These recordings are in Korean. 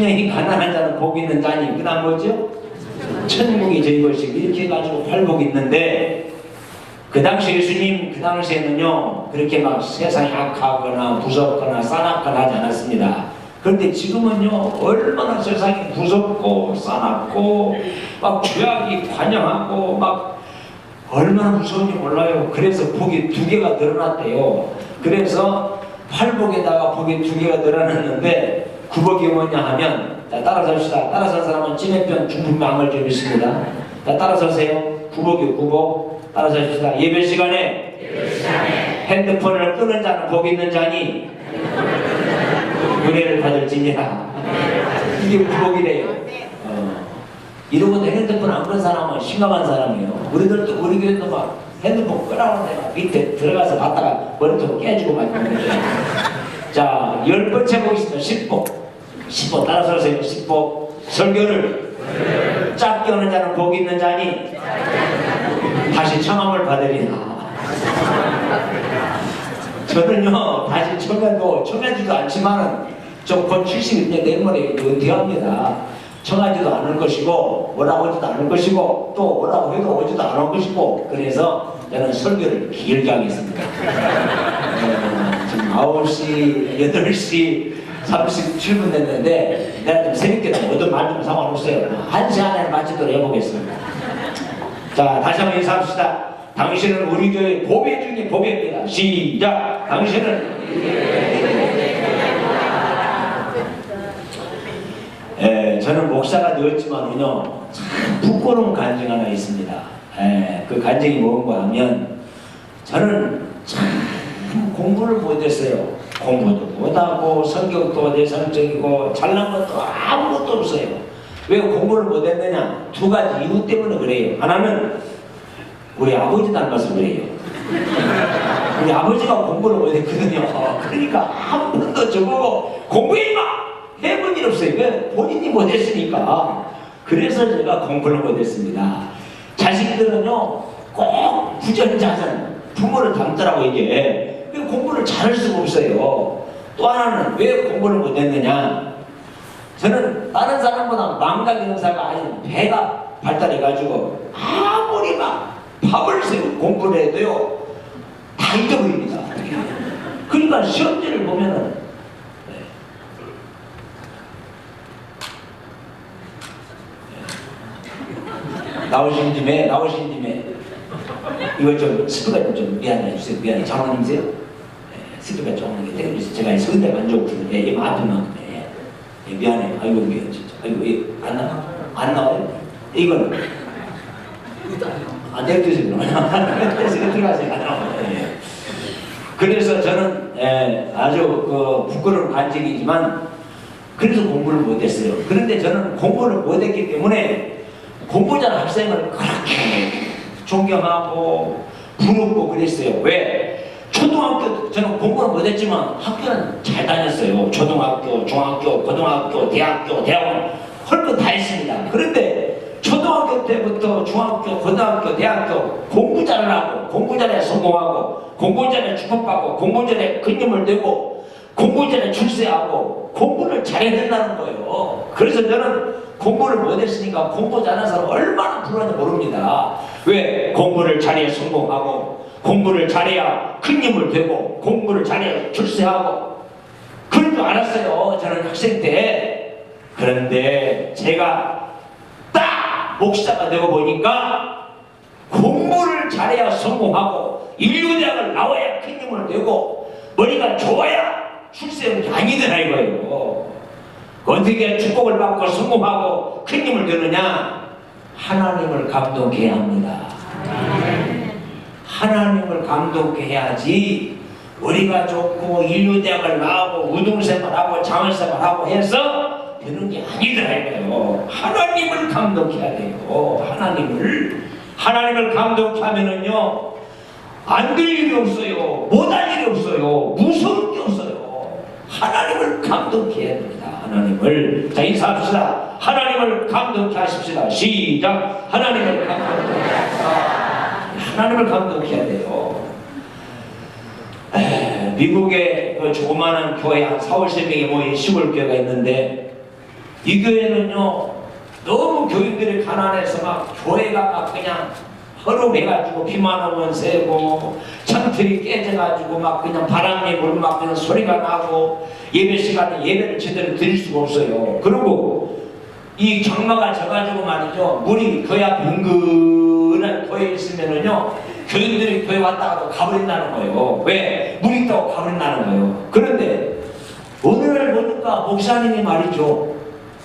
심령이 가난한 자는 복 있는 자니, 그 다음 뭐죠? 천국이 저희 것이, 이렇게 해가지고 팔복 있는데, 그 당시 예수님 그 당시에는요 그렇게 막 세상이 악하거나 무섭거나 싸납거나 하지 않았습니다. 그런데 지금은요 얼마나 세상이 무섭고 싸납고 막 죄악이 관영하고 막 얼마나 무서운지 몰라요. 그래서 복이 두 개가 늘어났대요. 그래서 팔복에다가 복이 두 개가 늘어났는데, 구복이 뭐냐 하면, 자 따라서 합시다. 따라서 사람은 찐해편 중풍망을 좀 있습니다. 자 따라서 하세요. 구복이 구복. 따라서 합시다. 예배 시간에 핸드폰을 끄는 자는 복 있는 자니 은혜를 받을지니라. 이게 구복이래요. 이러고도 핸드폰 안 끄는 사람은 심각한 사람이에요. 우리들도, 우리 교회도 막 핸드폰 끄라고 내가 밑에 들어가서 봤다가 머리통 깨지고 막 그러는데. 자, 10번째 보겠습니다. 10복 따라서 하세요. 10복. 설교를 짧게 하는 자는 복 있는 자니 다시 청함을 받으리라. 저는요 다시 청하지도 않지만은 좀 곧 70년 내일 모레 은퇴합니다. 청하지도 않을 것이고 뭐라고 하지도 않을 것이고 또 뭐라고 해도 오지도 않을 것이고, 그래서 저는 설교를 길게 하겠습니다. 지금 9시 8시 37분 됐는데 내가 좀 새벽에 어떤 말 좀 상관없어요. 1시 안에 마치도록 해보겠습니다. 자, 다시 한번 인사합시다. 당신은 우리 교회 보배 중에 보배입니다. 시작! 당신은 저는 목사가 되었지만은요 참 부끄러운 간증 하나 있습니다. 그 간증이 뭔가 하면, 저는 참 공부를 못했어요. 공부도 못하고 성격도 내성적이고 잘난 것도 아무것도 없어요. 왜 공부를 못했느냐? 두 가지 이유 때문에 그래요. 하나는 우리 아버지 닮아서 그래요. 우리 아버지가 공부를 못했거든요. 그러니까 한 번도 저보고 공부해 마! 해본 일 없어요. 왜? 본인이 못했으니까. 그래서 제가 공부를 못했습니다. 자식들은요 꼭 부전자전 부모를 닮더라고. 이게 공부를 잘할 수가 없어요. 또 하나는 왜 공부를 못했느냐? 저는 다른 사람보다 망각 영사가 아닌 배가 발달해가지고 아무리 막 밥을 세우고 공부를 해도요 다 잊어버립니다. 그러니까 시험지를 보면은 나오신 김에 이거 좀 스피커 좀 미안해 주세요. 미안해. 장모님이세요? 스피커 좀 떼어주세요. 제가 서울대 만족거든요. 이 아픈 만큼. 미안해. 아이고 미안 진짜. 아이고 안 나와요? 이거는 안 떼어주세요. 떼서 들어가세요. 안 나와요. 그래서 저는 아주 부끄러운 간증이지만 그래서 공부를 못했어요. 그런데 저는 공부를 못했기 때문에 공부 잘하는 학생을 그렇게 존경하고 부럽고 그랬어요. 왜? 초등학교 저는 공부는 못했지만 학교는 잘 다녔어요. 초등학교, 중학교, 고등학교, 대학원 할 거 다 했습니다. 그런데 초등학교 때부터 중학교, 고등학교, 대학교 공부 잘하고 공부 잘해 성공하고 공부 잘해 축복받고 공부 잘해 근념을 내고 공부 잘해 출세하고 공부를 잘해야 된다는 거예요. 그래서 저는 공부를 못했으니까 공부 잘하는 사람 얼마나 불안한지 모릅니다. 왜? 공부를 잘해야 성공하고 공부를 잘해야 큰 힘을 되고 공부를 잘해야 출세하고 그런 줄 알았어요. 저는 학생 때. 그런데 제가 딱 목사가 되고 보니까 공부를 잘해야 성공하고 인류대학을 나와야 큰 힘을 되고 머리가 좋아야 출세하는 게 아니더라 이거예요. 어떻게 축복을 받고 성공하고 큰 힘을 되느냐? 하나님을 감동해야 합니다. 하나님을 감동케 해야지 우리가 좋고 인류대학을 나오고 우등생활하고 장학생활하고 해서 되는 게 아니더라 이거예요. 하나님을 감동해야 돼요. 하나님을 감동케 하면은요 안 될 일이 없어요. 못할 일이 없어요. 무서운 게 없어요. 하나님을 감동케 해야 됩니다. 하나님을. 자, 인사합시다. 하나님을 감동케 하십시다. 시작. 하나님을 감동케 하십시다. 하나님을 감동해야 돼요. 미국에 그 조그마한 교회 한 4, 50명이 모인 시골 교회가 있는데 이 교회는요 너무 교인들이 가난해서 막 교회가 막 그냥 허름해가지고 비만 오면 새고 창틀이 깨져가지고 막 그냥 바람이 불고 막 그냥 소리가 나고 예배 시간에 예배를 제대로 드릴 수가 없어요. 그리고 이 경마가 져가지고 말이죠, 물이 교회 앞에 은근한 교회에 있으면은요 교인들이 교회 왔다가도 가버린다는 거예요. 왜? 물이 있다고 가버린다는 거예요. 그런데 오늘 보니까 목사님이 말이죠,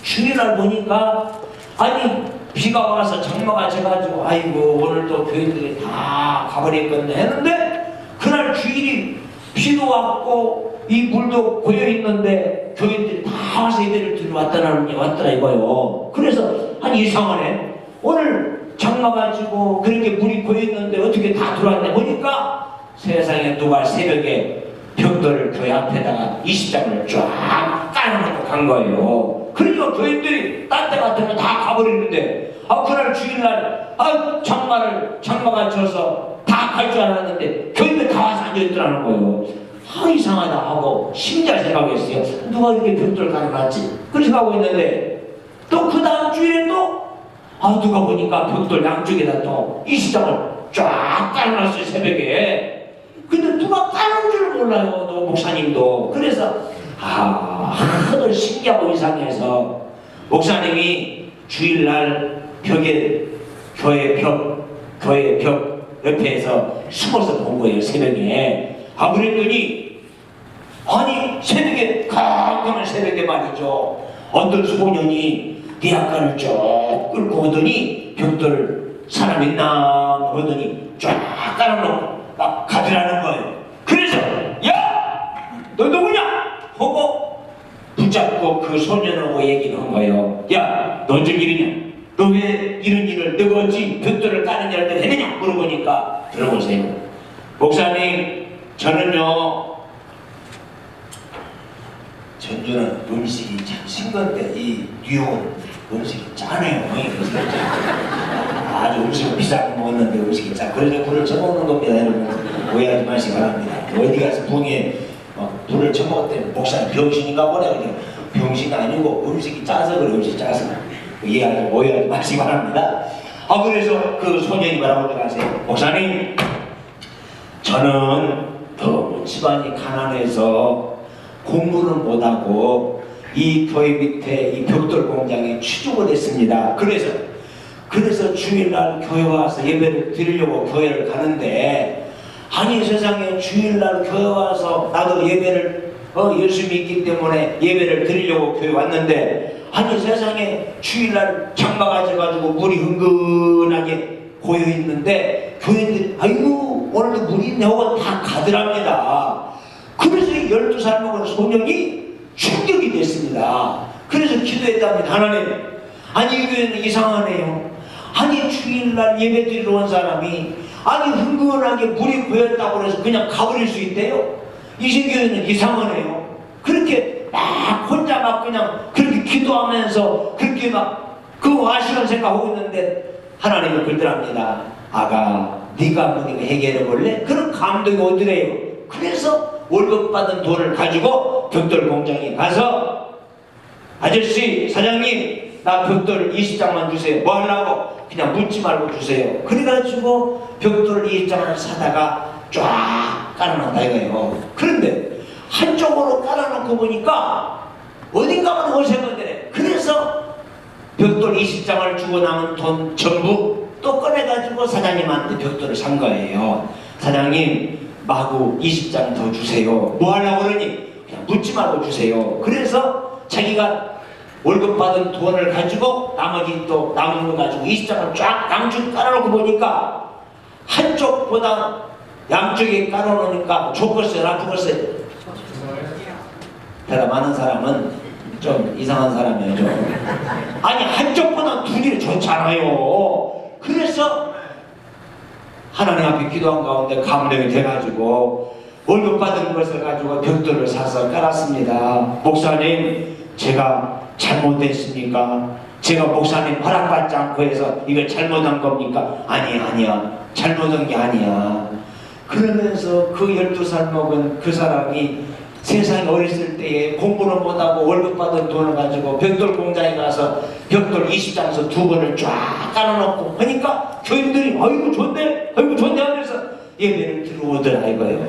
주일날 보니까 아니 비가 와서 장마가 져가지고 아이고 오늘 또 교인들이 다 가버렸겠네 했는데, 그날 주일이 비도 왔고 이 물도 고여있는데 교인들이 다 와서 예배를 드리러 왔더라 이거요. 그래서 아니 이상하네, 오늘 장마가 지고 그렇게 물이 고여있는데 어떻게 다 들어왔네 보니까 세상에 누가 새벽에 벽돌을 교회 앞에다가 20장을 쫙 깔아놓고 간 거예요. 그러니까 교인들이 딴 데 같으면 다 가버리는데 그날 주일날 장마가 져서 다 갈 줄 알았는데 교인들 다 와서 앉아있더라는 거예요. 이상하다 하고 심지어 생각했어요. 누가 이렇게 벽돌을 깔아놨지? 그렇게 생각하고 있는데 또 그 다음 주일에 또 누가 보니까 벽돌 양쪽에다 또 20장을 쫙 깔아놨어요 새벽에. 근데 누가 까는 줄 몰라요, 너 목사님도. 그래서 하도 신기하고 이상해서 목사님이 주일날 교회 벽 옆에서 숨어서 본 거예요 새벽에. 그랬더니 아니 새벽에 깜깜한 새벽에 말이죠, 어떤 소년이 네 앞간을 쭉 끌고 오더니 벽돌 사람 있나 보더니 쫙 깔아놓고 막 가더라는 거예요. 그래서 야! 너 누구냐? 하고 붙잡고 그 소년하고 얘기를 한 거예요. 야! 너 좀 이러냐? 너 왜 이런 일을 너가 어찌 벽돌을 까는 일을 했느냐? 물어보니까 들어보세요. 목사님, 저는요 전주는 음식이 참 싱거운데 이 뉴욕은 음식이 짜네요. 아주 음식은 비싸게 먹었는데 음식이 짜. 그래서 불을 쳐먹는 겁니다. 여러분 오해하지 마시기 바랍니다. 어디 가서 붕에 불을 쳐먹었대요. 목사님 병신인가 보네. 그냥 병신이 아니고 음식이 짜서 그래. 음식이 짜서. 오해하지 마시기 바랍니다. 그래서 그 소년이 뭐라고 들어가세요? 목사님, 저는 너무 집안이 가난해서 공부는 못하고 이 교회 밑에 이 벽돌 공장에 취직을 했습니다. 그래서 주일날 교회 와서 예배를 드리려고 교회를 가는데, 아니 세상에 주일날 교회 와서 나도 예배를 예수 믿기 때문에 예배를 드리려고 교회 왔는데, 아니 세상에 주일날 장마가 져가지고 물이 흥건하게 고여있는데 교인들이 아이고 오늘도 물이 있네 하고 다 가더랍니다. 그래서 12살 먹은 소년이 충격이 됐습니다. 그래서 기도했답니다. 하나님, 아니 이 교회는 이상하네요. 아니 주일날 예배 드리러 온 사람이 아니 흥건하게 물이 고였다고 해서 그냥 가버릴 수 있대요? 이 교회는 이상하네요. 그렇게 막 혼자 막 그냥 그렇게 기도하면서 그렇게 막 그 아쉬운 생각하고 있는데 하나님은 그러더랍니다. 아가, 네가 한번 이거 해결해 볼래? 그런 감동이 오더래요. 그래서 월급 받은 돈을 가지고 벽돌 공장에 가서 아저씨, 사장님, 나 벽돌 20장만 주세요. 뭐 하려고? 그냥 묻지 말고 주세요. 그래가지고 벽돌 20장을 사다가 쫙 깔아놨다 이거예요. 그런데 한쪽으로 깔아놓고 보니까 어딘가만 어색하더래. 그래서 벽돌 20장을 주고 남은 돈 전부 또 꺼내가지고 사장님한테 벽돌을 산 거예요. 사장님, 마구 20장 더 주세요. 뭐 하려고 그러니? 그냥 묻지 말고 주세요. 그래서 자기가 월급 받은 돈을 가지고 나머지 또 남은 거 가지고 20장을 쫙 양쪽 깔아놓고 보니까 한쪽보다 양쪽에 깔아놓으니까 좋겠어요? 안 좋겠어요? 대답하는 사람은 좀 이상한 사람이에요. 좀. 아니 한쪽보다 둘이 좋잖아요. 그래서 하나님 앞에 기도한 가운데 감동이 돼가지고 월급 받은 것을 가지고 벽돌을 사서 깔았습니다. 목사님, 제가 잘못했습니까? 제가 목사님 허락받지 않고 해서 이걸 잘못한 겁니까? 아니야, 잘못한 게 아니야. 그러면서 그 12살 먹은 그 사람이 세상에 어렸을 때에 공부는 못하고 월급 받은 돈을 가지고 벽돌 공장에 가서 벽돌 20장서 2번을 쫙 깔아놓고 하니까 교인들이 아이고 좋네 아이고 좋네 하면서 예배를 들어오더라 이거예요.